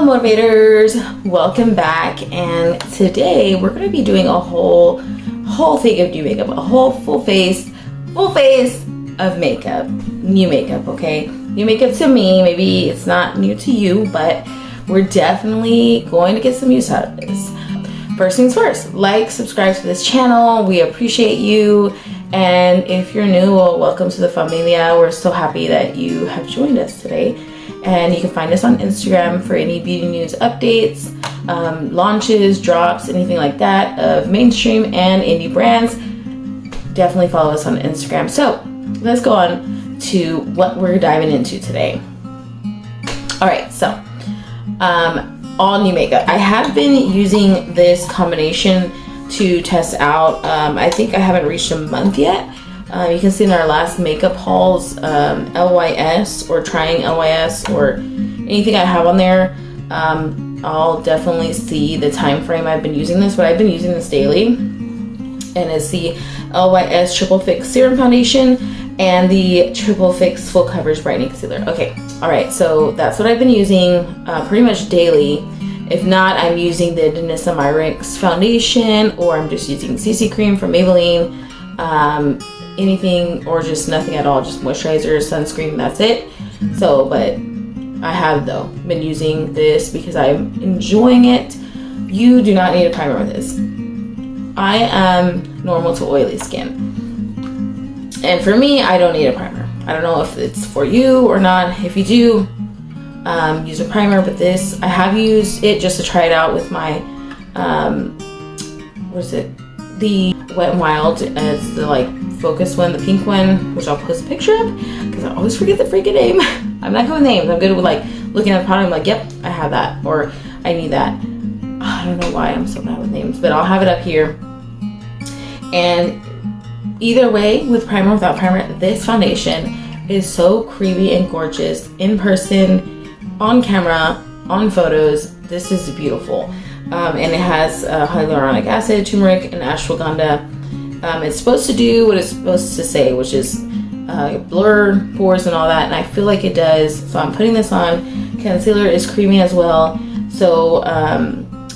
motivators, welcome back. And today we're going to be doing a whole thing of new makeup, a whole full face of makeup, new makeup. Okay, new makeup to me, maybe it's not new to you, but we're definitely going to get some use out of this. First things first, like, subscribe to this channel, we appreciate you. And if you're new, well, welcome to the familia. We're so happy that you have joined us today. And you can find us on Instagram for any beauty news updates, launches, drops, anything like that of mainstream and indie brands. Definitely follow us on Instagram. So let's go on to what we're diving into today. All right, so all new makeup. I have been using this combination to test out. I think I haven't reached a month yet. You can see in our last makeup hauls, LYS or trying LYS or anything I have on there. I'll definitely see the time frame I've been using this, but I've been using this daily. And it's the LYS Triple Fix Serum Foundation and the Triple Fix Full Coverage Brightening Concealer. Okay, all right, so that's what I've been using pretty much daily. If not, I'm using the Denisa Myricks foundation, or I'm just using CC cream from Maybelline. Anything or just nothing at all, just moisturizer, sunscreen, that's it. So, but I have though been using this because I'm enjoying it. You do not need a primer with this. I am normal to oily skin, and for me, I don't need a primer. I don't know if it's for you or not. If you do, use a primer, but this, I have used it just to try it out with my what is it, the Wet n Wild. It's the like focus one, the pink one, which I'll post a picture of because I always forget the freaking name. I'm not good with names. I'm good with like looking at the product. I'm like, yep, I have that, or I need that. I don't know why I'm so bad with names, but I'll have it up here. And either way, with primer, without primer, this foundation is so creamy and gorgeous in person, on camera, on photos. This is beautiful. And it has hyaluronic acid, turmeric, and ashwagandha. It's supposed to do what it's supposed to say, which is blur pores and all that, and I feel like it does. So I'm putting this on. Concealer is creamy as well. So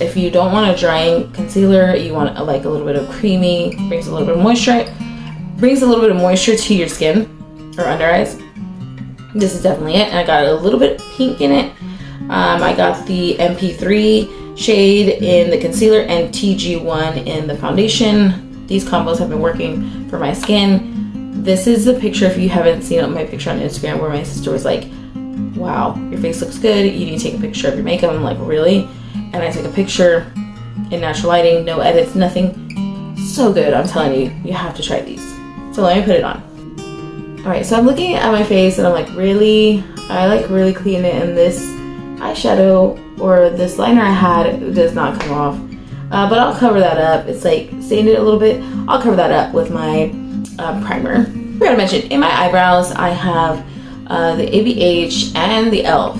if you don't want a drying concealer, you want like a little bit of creamy, brings a little bit of moisture, to your skin or under eyes. This is definitely it. And I got a little bit pink in it. I got the MP3 shade in the concealer and TG1 in the foundation. These combos have been working for my skin. This is the picture, if you haven't seen my picture on Instagram, where my sister was like, wow, your face looks good, you need to take a picture of your makeup. I'm like, really? And I took a picture in natural lighting, no edits, nothing. So good, I'm telling you, you have to try these. So let me put it on. All right, so I'm looking at my face and I'm like, really? I like really clean it, and this eyeshadow or this liner I had does not come off. But I'll cover that up. It's like stained it a little bit. I'll cover that up with my primer. I forgot to mention, in my eyebrows, I have the ABH and the e.l.f.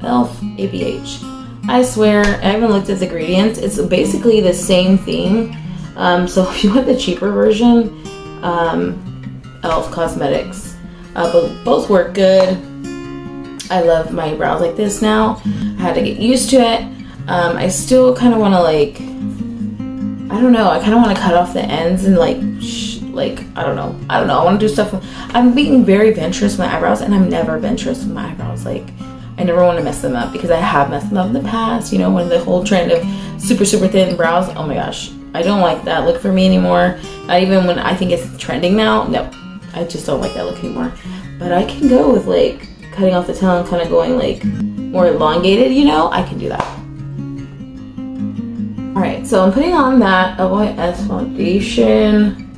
ABH. I swear, I haven't looked at the ingredients. It's basically the same thing. So if you want the cheaper version, e.l.f. Cosmetics. But both work good. I love my brows like this now. I had to get used to it. I still kind of want to like, I don't know, I kind of want to cut off the ends and like I don't know, I want to do stuff. I'm being very venturous with my eyebrows, and I'm never venturous with my eyebrows. Like, I never want to mess them up because I have messed them up in the past, you know, when the whole trend of super thin brows. Oh my gosh, I don't like that look for me anymore. Not even when I think it's trending now. No, I just don't like that look anymore. But I can go with like cutting off the tail and kind of going like more elongated, you know, I can do that. Alright, so I'm putting on that LYS foundation,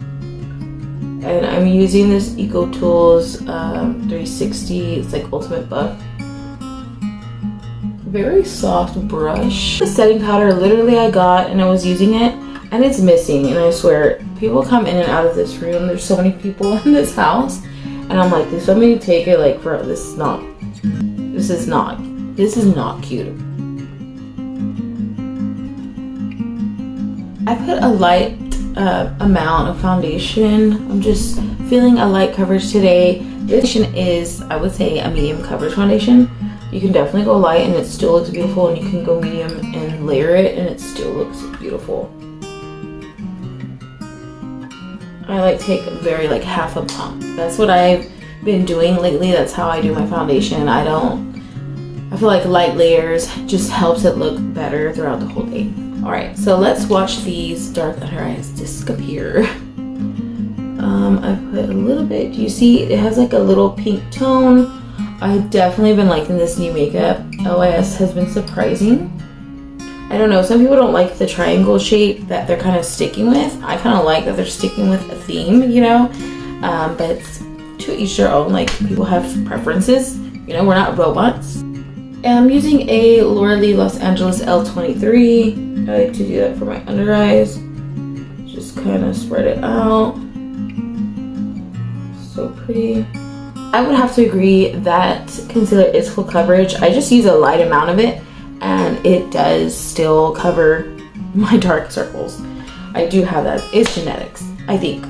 and I'm using this Eco Tools 360, it's like Ultimate Buff. Very soft brush. The setting powder, literally I got and I was using it, and it's missing, and I swear, people come in and out of this room, there's so many people in this house, and I'm like, there's somebody take it, like, bro, this is not cute. I put a light amount of foundation. I'm just feeling a light coverage today. This foundation is, I would say, a medium coverage foundation. You can definitely go light and it still looks beautiful, and you can go medium and layer it and it still looks beautiful. I like take very like half a pump. That's what I've been doing lately. That's how I do my foundation. I feel like light layers just helps it look better throughout the whole day. All right, so let's watch these dark under eyes disappear. I put a little bit. Do you see it has like a little pink tone? I've definitely been liking this new makeup. OIS has been surprising. I don't know, some people don't like the triangle shape that they're kind of sticking with. I kind of like that they're sticking with a theme, you know, but it's to each their own. Like, people have preferences, you know, we're not robots. And I'm using a Laura Lee Los Angeles L23. I like to do that for my under eyes. Just kind of spread it out. So pretty. I would have to agree that concealer is full coverage. I just use a light amount of it and it does still cover my dark circles. I do have that. It's genetics, I think.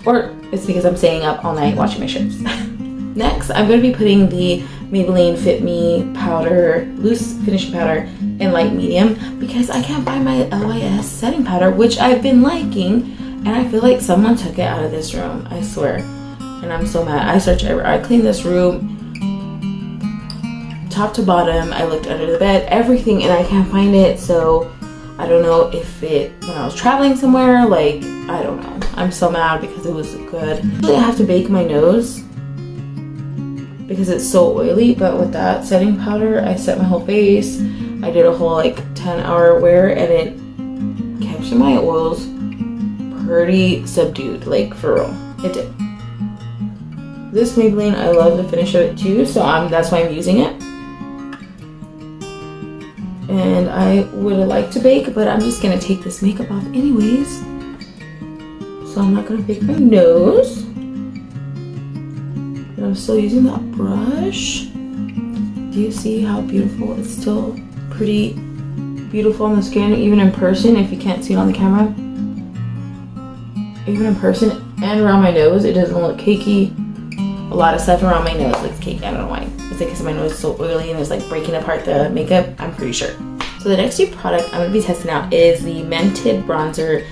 Or it's because I'm staying up all night watching my shows. Next, I'm going to be putting the Maybelline Fit Me powder, loose finishing powder in light medium, because I can't find my OIS setting powder, which I've been liking, and I feel like someone took it out of this room, I swear. And I'm so mad. I searched everywhere. I cleaned this room top to bottom. I looked under the bed, everything, and I can't find it. So I don't know if it, when I was traveling somewhere, like, I don't know. I'm so mad because it was good. Usually I have to bake my nose because it's so oily, but with that setting powder, I set my whole face. I did a whole like 10-hour wear, and it kept my oils pretty subdued, like for real. It did. This Maybelline, I love the finish of it too, so that's why I'm using it. And I would have liked to bake, but I'm just gonna take this makeup off anyways. So I'm not gonna bake my nose. And I'm still using that brush. Do you see how beautiful? It's still pretty beautiful on the skin, even in person, if you can't see it on the camera. Even in person and around my nose, it doesn't look cakey. A lot of stuff around my nose looks cakey. I don't know why. It's like because my nose is so oily and it's like breaking apart the makeup, I'm pretty sure. So the next new product I'm going to be testing out is the Mented bronzer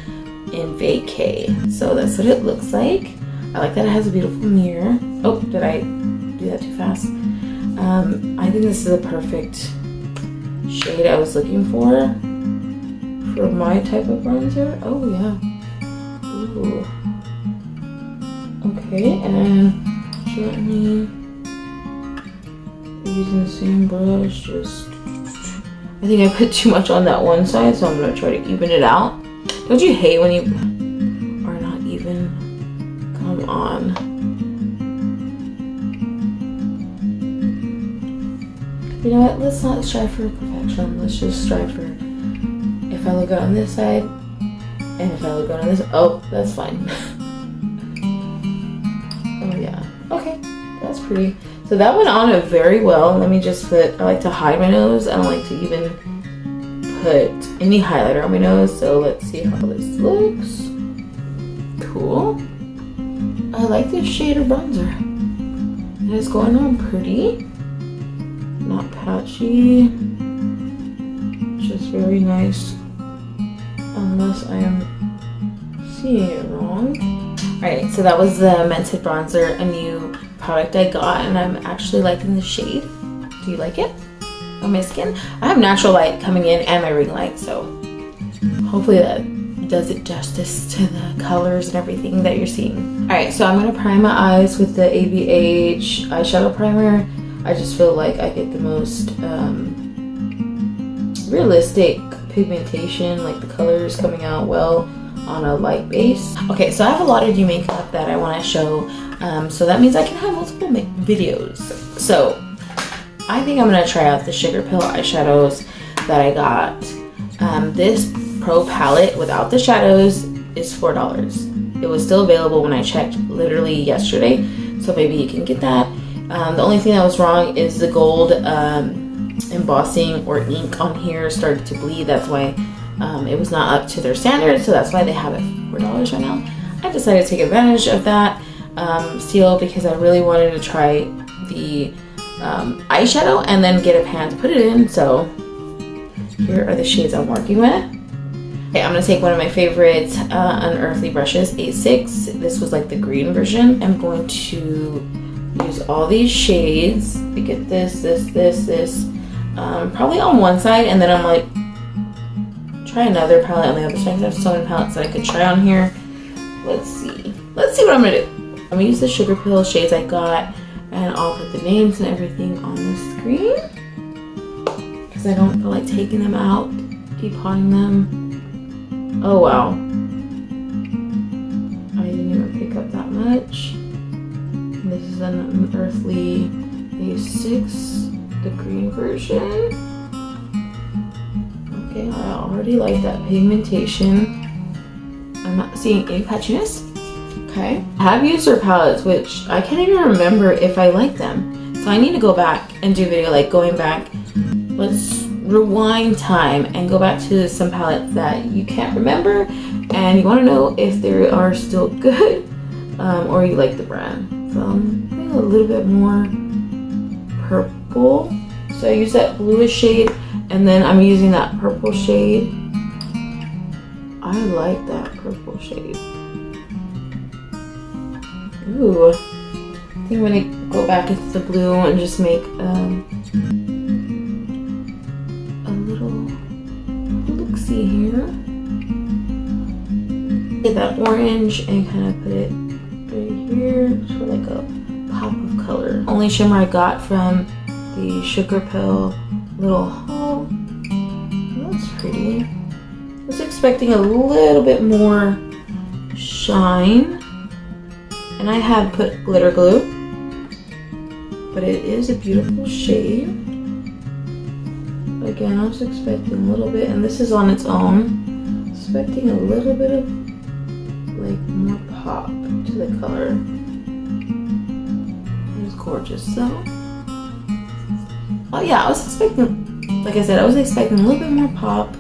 in Vacay. So that's what it looks like. I like that it has a beautiful mirror. Oh, did I do that too fast? I think this is a perfect shade I was looking for my type of bronzer. Oh yeah. Ooh. Okay, and gently using the same brush, just I think I put too much on that one side, so I'm gonna try to even it out. Don't you hate when you are not even? Come on. You know what, let's not strive for perfection. Let's just strive for, if I look good on this side, and if I look good on this, oh, that's fine. Oh yeah, okay, that's pretty. So that went on it very well. Let me just put, I like to hide my nose. I don't like to even put any highlighter on my nose. So let's see how this looks. Cool. I like this shade of bronzer. It is going on pretty. Not patchy. Just very nice. Unless I am seeing it wrong. Alright, so that was the Mented bronzer, a new product I got, and I'm actually liking the shade. Do you like it on my skin? I have natural light coming in and my ring light, so hopefully that does it justice to the colors and everything that you're seeing. Alright, so I'm going to prime my eyes with the ABH eyeshadow primer. I just feel like I get the most realistic pigmentation, like the colors coming out well on a light base. Okay, so I have a lot of new makeup that I want to show, so that means I can have multiple videos. So I think I'm going to try out the SUGARPILL eyeshadows that I got. This Pro palette without the shadows is $4. It was still available when I checked literally yesterday, so maybe you can get that. The only thing that was wrong is the gold embossing or ink on here started to bleed. That's why it was not up to their standards, so that's why they have it for $4 right now. I decided to take advantage of that steal because I really wanted to try the eyeshadow and then get a pan to put it in. So here are the shades I'm working with. Okay, I'm gonna take one of my favorite unearthly brushes, A6. This was like the green version. I'm going to use all these shades to get this, probably on one side, and then I'm like, try another palette on the other side. I have so many palettes that I could try on here. Let's see what I'm gonna do. I'm gonna use the SUGARPILL shades I got, and I'll put the names and everything on the screen because I don't feel like taking them out, depotting them. Oh wow, I didn't even pick up that much. This is an unearthly A6, the green version. Okay, I already like that pigmentation. I'm not seeing any patchiness. Okay, I have used their palettes, which I can't even remember if I like them. So I need to go back and do a video like going back. Let's rewind time and go back to some palettes that you can't remember and you want to know if they are still good or you like the brand. So I'm putting a little bit more purple. So I use that bluish shade and then I'm using that purple shade. I like that purple shade. Ooh, I think I'm gonna go back into the blue and just make a little look-see here. Get that orange and kind of put it right here for like a pop of color. Only shimmer I got from the SUGARPILL little haul. That's pretty. I was expecting a little bit more shine. And I had put glitter glue, but it is a beautiful shade. Again, I was expecting a little bit, and this is on its own. Expecting a little bit of like more pop to the color. It's gorgeous though. Oh yeah, I was expecting, like I said, I was expecting a little bit more pop.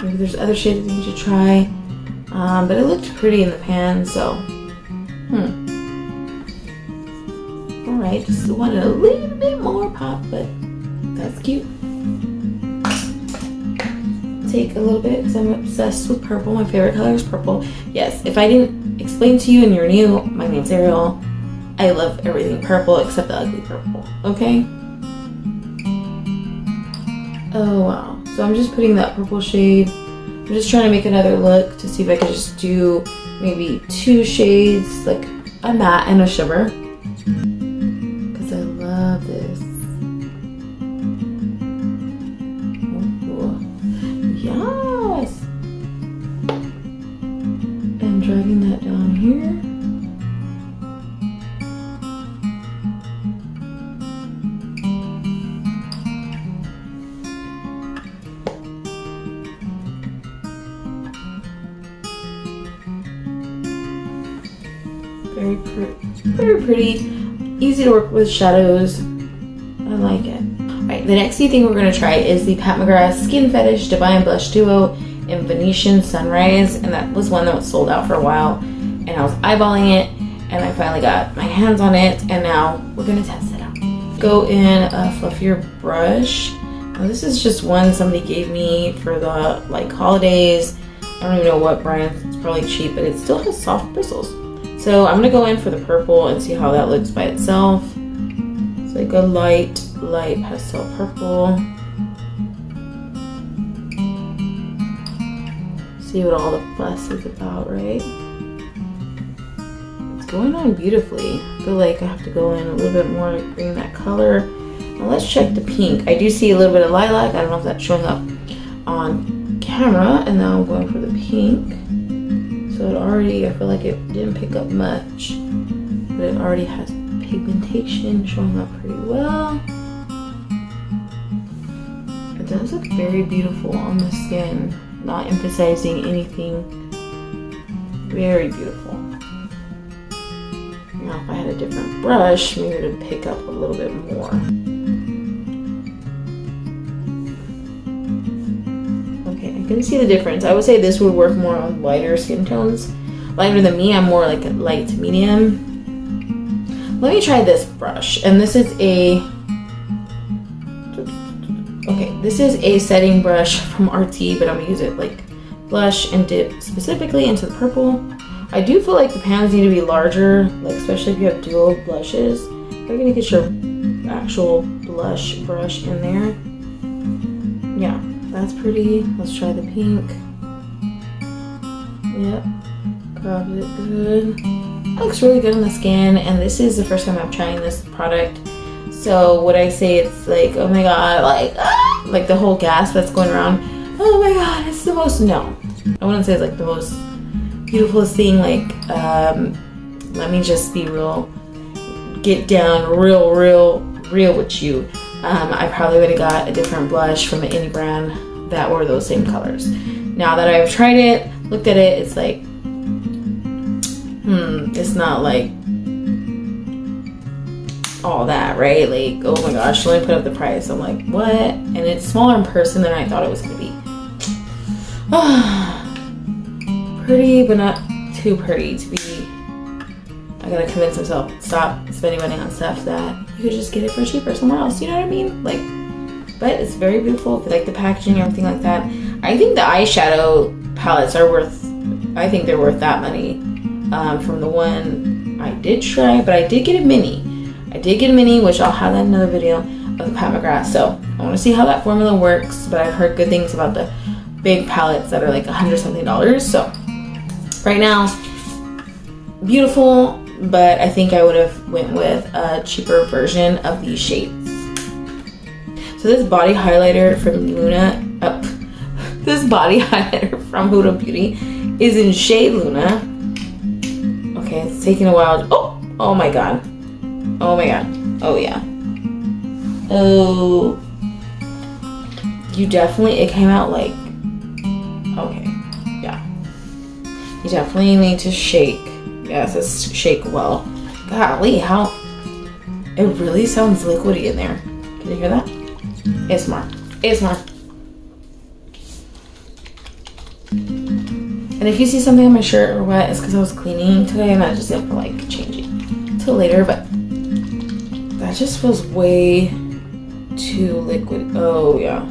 Maybe there's other shades that you should try, but it looked pretty in the pan, so. Alright, just wanted a little bit more pop, but that's cute. Take a little bit because I'm obsessed with purple. My favorite color is purple. Yes, if I didn't explain to you and you're new, my name's Ariel. I love everything purple except the ugly purple, okay? Oh wow. So I'm just putting that purple shade. I'm just trying to make another look to see if I could just do maybe 2 shades, like a matte and a shimmer. Because I love this. Ooh. Yes! And dragging that down here. Very pretty, easy to work with shadows. I like it. Alright, the next thing we're going to try is the PATMCGRATH Skin Fetish Devine Blush Duo in Venusian Sunrise, and that was one that was sold out for a while, and I was eyeballing it, and I finally got my hands on it, and now we're going to test it out. Go in a fluffier brush. Now this is just one somebody gave me for the like holidays. I don't even know what brand. It's probably cheap, but it still has soft bristles. So I'm gonna go in for the purple and see how that looks by itself. It's like a light pastel purple. See what all the fuss is about, right? It's going on beautifully. I feel like I have to go in a little bit more to bring that color. Now let's check the pink. I do see a little bit of lilac. I don't know if that's showing up on camera. And now I'm going for the pink. So it already, I feel like it didn't pick up much, but it already has pigmentation showing up pretty well. It does look very beautiful on the skin, not emphasizing anything. Very beautiful. Now if I had a different brush, maybe it would pick up a little bit more. I can see the difference. I would say this would work more on lighter skin tones. Lighter than me, I'm more like a light to medium. let me try this brush. And this is a, okay, this is a setting brush from RT, but I'm gonna use it like blush and dip specifically into the purple. I do feel like the pans need to be larger, like especially if you have dual blushes. You're gonna get your actual blush brush in there. Yeah, that's pretty. Let's try the pink. Yep, grab it good. It looks really good on the skin, and this is the first time I'm trying this product. So would I say it's like, oh my god, like, ah! Like the whole gasp that's going around, oh my god, it's the most, no. I wouldn't say it's like the most beautifulest thing, like, let me just be real, get down real with you. I probably would have got a different blush from any brand that were those same colors. Now that I've tried it, looked at it, it's like, it's not like all that, right? Like, oh my gosh, let me put up the price. I'm like, what? And it's smaller in person than I thought it was gonna be. Pretty, but not too pretty to be. I gotta convince myself, stop spending money on stuff that you could just get it for cheaper somewhere else. You know what I mean? Like, but it's very beautiful. Like the packaging, everything like that. I think the eyeshadow palettes are worth, I think they're worth that money. From the one I did try, but I did get a mini. I did get a mini, which I'll have that in another video of the PATMCGRATH. So I want to see how that formula works, but I've heard good things about the big palettes that are like $100 something. So right now, beautiful, but I think I would have went with a cheaper version of these shades. So this body highlighter from Luna, this body highlighter from Huda Beauty is in shade Luna. Okay, it's taking a while. Oh my god. Oh my god. Oh yeah. Oh. You definitely, it came out like, okay, yeah. You definitely need to shake. Yes, it's shake well. Golly, how, it really sounds liquidy in there. Can you hear that? ASMR. ASMR. And if you see something on my shirt or wet, it's because I was cleaning today and I just didn't feel like changing till later, but that just feels way too liquid. Oh yeah.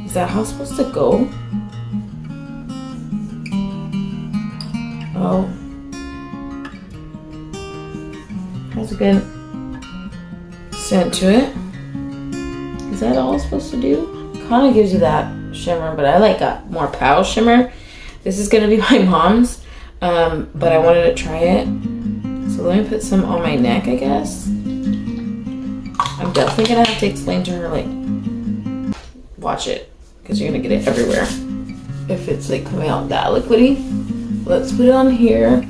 Is that how it's supposed to go? Oh. Has a good scent to it. Is that all it's supposed to do? Kind of gives you that shimmer, but I like a more pale shimmer. This is gonna be my mom's, but I wanted to try it. So let me put some on my neck, I guess. I'm definitely gonna have to explain to her, like, watch it, because you're gonna get it everywhere if it's like coming out that liquidy. Let's put it on here. I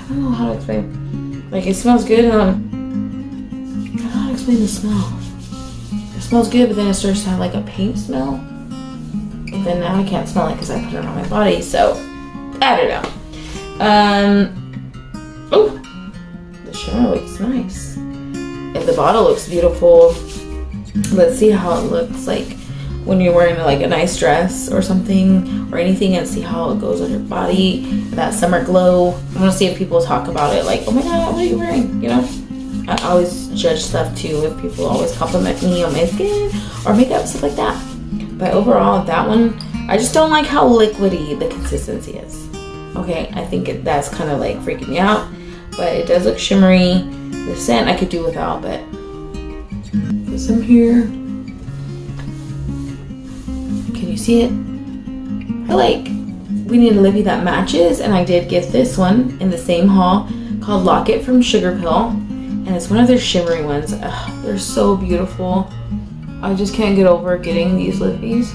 don't know how to explain. Like, it smells good, and I don't know how to explain the smell. It smells good, but then it starts to have like a paint smell. But then now I can't smell it because I put it on my body, so I don't know. Oh, the shimmer looks nice. And the bottle looks beautiful. Let's see how it looks like when you're wearing like a nice dress or something or anything, and see how it goes on your body. That summer glow. I want to see if people talk about it like, oh my god, what are you wearing? You know? I always judge stuff too if people always compliment me on my skin or makeup, stuff like that. But overall, that one, I just don't like how liquidy the consistency is. Okay, I think that's kind of like freaking me out, but it does look shimmery. The scent I could do without, but put some here. Can you see it? I like, we need a lippy that matches, and I did get this one in the same haul called Locket from SUGARPILL. And it's one of their shimmery ones. Ugh, they're so beautiful. I just can't get over getting these lippies.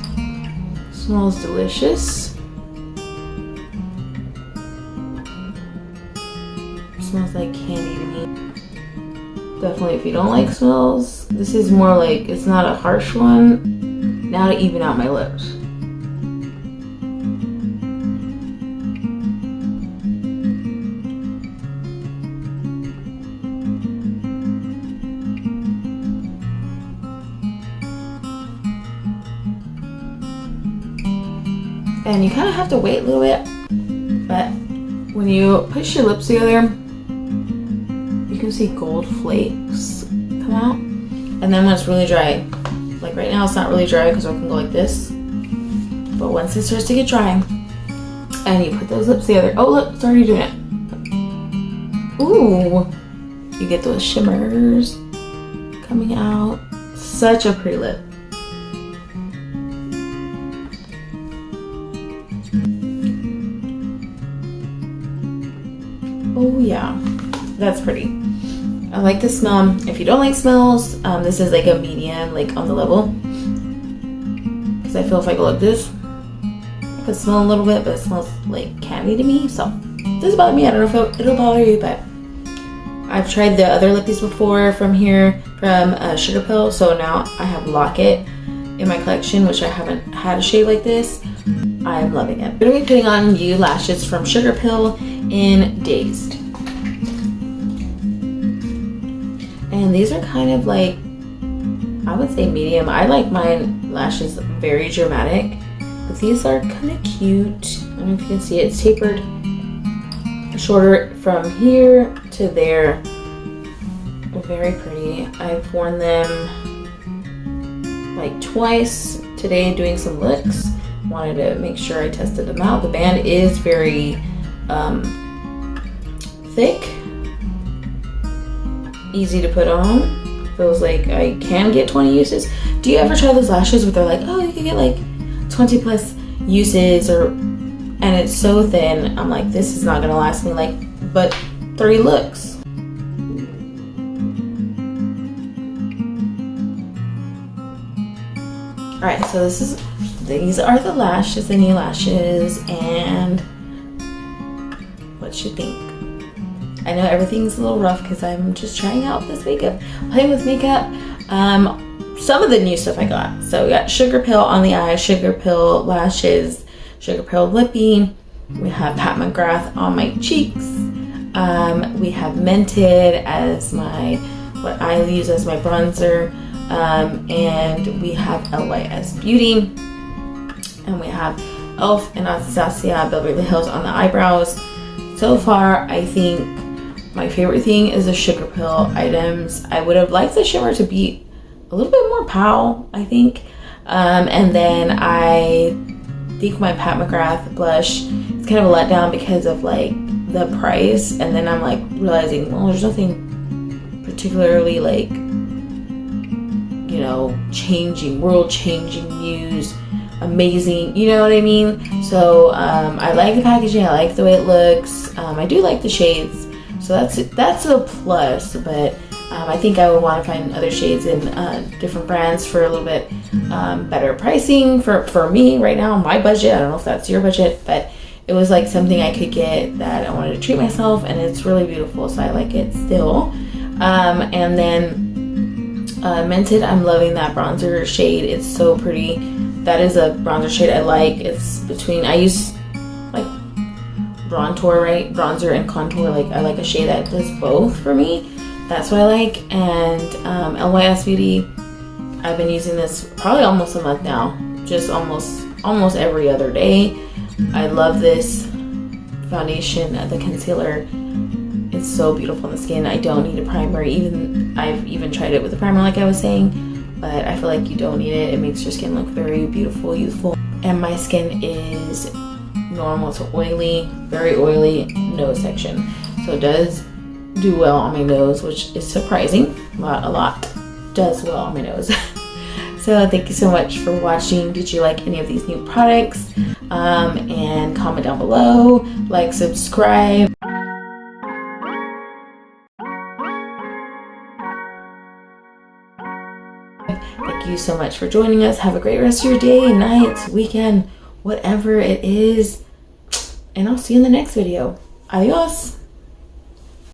Smells delicious. Smells like candy to me. Definitely if you don't like smells, this is more like, it's not a harsh one. Now to even out my lips. And you kind of have to wait a little bit, but when you push your lips together, you can see gold flakes come out. And then when it's really dry, like right now it's not really dry because I can go like this. But once it starts to get dry, and you put those lips together, oh look, it's already doing it. Ooh, you get those shimmers coming out. Such a pretty lip. Oh yeah, that's pretty. I like the smell. If you don't like smells, this is like a medium, like on the level. Because I feel if I go like this, I could smell a little bit, but it smells like candy to me. So it doesn't bother me. I don't know if it'll bother you, but I've tried the other lippies before from here, from SUGARPILL. So now I have Locket in my collection, which I haven't had a shade like this. I'm loving it. I'm going to be putting on new lashes from SUGARPILL in Dazed. And these are kind of like, I would say medium. I like my lashes very dramatic, but these are kind of cute. I don't know if you can see it. It's tapered shorter from here to there. Very pretty. I've worn them like twice today doing some looks. Wanted to make sure I tested them out. The band is very thick, easy to put on. Feels like I can get 20 uses. Do you ever try those lashes where they're like, oh, you can get like 20 plus uses, or and it's so thin? I'm like, this is not gonna last me like but 3 looks. All right, so these are the lashes, the new lashes, and what you think? I know everything's a little rough because I'm just trying out this makeup, playing with makeup. Some of the new stuff I got. So we got SUGARPILL on the eye, SUGARPILL lashes, SUGARPILL lippy. We have PATMCGRATH on my cheeks. We have MENTED as what I use as my bronzer. And we have LYS Beauty, and we have ELF and Anastasia Beverly Hills on the eyebrows. So far, I think my favorite thing is the SUGARPILL items. I would have liked the shimmer to be a little bit more pow, I think. And then I think my PATMCGRATH blush is kind of a letdown because of like the price. And then I'm like realizing, well, there's nothing particularly like, you know, world-changing news, amazing, you know what I mean? So I like the packaging, I like the way it looks. I do like the shades, so that's a plus. But I think I would want to find other shades in different brands for a little bit better pricing for me right now, my budget. I don't know if that's your budget, but it was like something I could get that I wanted to treat myself, and it's really beautiful, so I like it still. And then MENTED, I'm loving that bronzer shade. It's so pretty. That is a bronzer shade I like. It's between, I use like bronzer, right? Bronzer and contour. Like I like a shade that does both for me. That's what I like. And LYS Beauty, I've been using this probably almost a month now. Just almost every other day. I love this foundation, the concealer. It's so beautiful on the skin. I don't need a primer. I've even tried it with a primer like I was saying, but I feel like you don't need it. It makes your skin look very beautiful, youthful. And my skin is normal to oily, very oily nose section. So it does do well on my nose, which is surprising. A lot does well on my nose. So thank you so much for watching. Did you like any of these new products? And comment down below, like, subscribe. Thank you so much for joining us. Have a great rest of your day, night, weekend, whatever it is. And I'll see you in the next video. Adios.